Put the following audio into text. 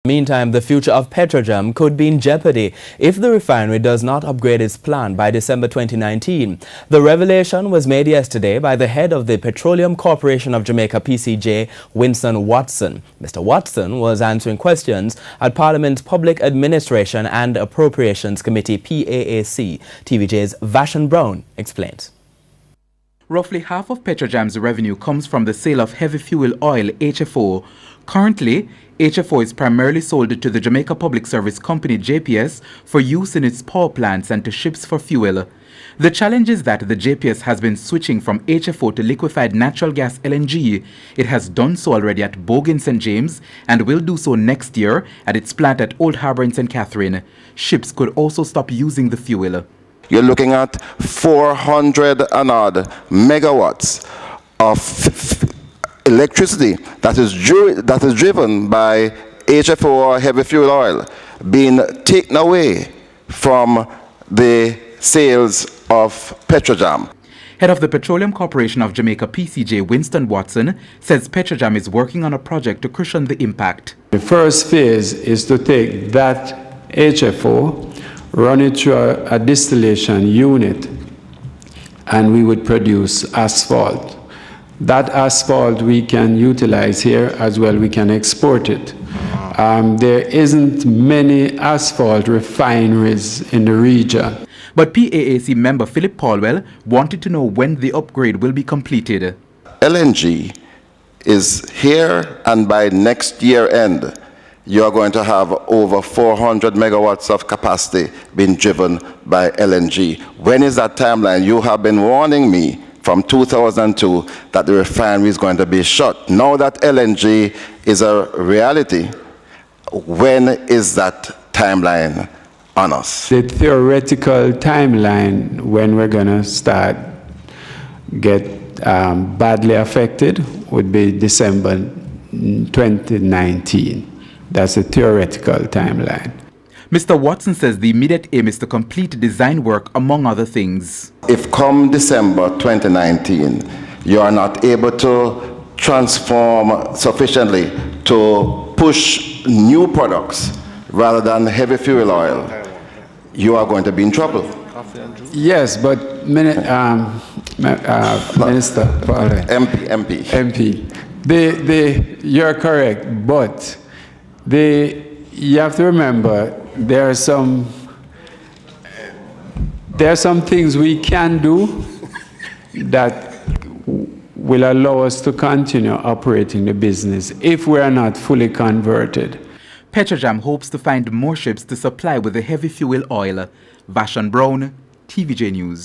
Meantime, the future of Petrojam could be in jeopardy if the refinery does not upgrade its plant by December 2019. The revelation was made yesterday by the head of the Petroleum Corporation of Jamaica (PCJ), Winston Watson. Mr. Watson was answering questions at Parliament's Public Administration and Appropriations Committee (PAAC). TVJ's Vashon Brown explains. Roughly half of Petrojam's revenue comes from the sale of heavy fuel oil, HFO. Currently, HFO is primarily sold to the Jamaica Public Service Company, JPS, for use in its power plants and to ships for fuel. The challenge is that the JPS has been switching from HFO to liquefied natural gas LNG. It has done so already at Bogue in St. James and will do so next year at its plant at Old Harbour in St. Catherine. Ships could also stop using the fuel. You're looking at 400 and odd megawatts of electricity that is driven by HFO or heavy fuel oil being taken away from the sales of Petrojam. Head of the Petroleum Corporation of Jamaica (PCJ), Winston Watson, says Petrojam is working on a project to cushion the impact. The first phase is to take that HFO, run it through a distillation unit, and we would produce asphalt. That asphalt we can utilize here as well. We can export it. There isn't many asphalt refineries in the region. But PAAC member Philip Paulwell wanted to know when the upgrade will be completed. LNG is here, and by next year end, you are going to have over 400 megawatts of capacity being driven by LNG. When is that timeline? You have been warning me from 2002 that the refinery is going to be shut. Now that LNG is a reality, when is that timeline on us? The theoretical timeline when we're going to start get badly affected would be December 2019. That's a theoretical timeline. Mr. Watson says the immediate aim is to complete design work, among other things. If come December 2019, you are not able to transform sufficiently to push new products rather than heavy fuel oil, you are going to be in trouble. Yes, but Minister, MP. You're correct, but you have to remember there are some things we can do that will allow us to continue operating the business if we are not fully converted. Petrojam hopes to find more ships to supply with the heavy fuel oil. Vashon Brown, TVJ News.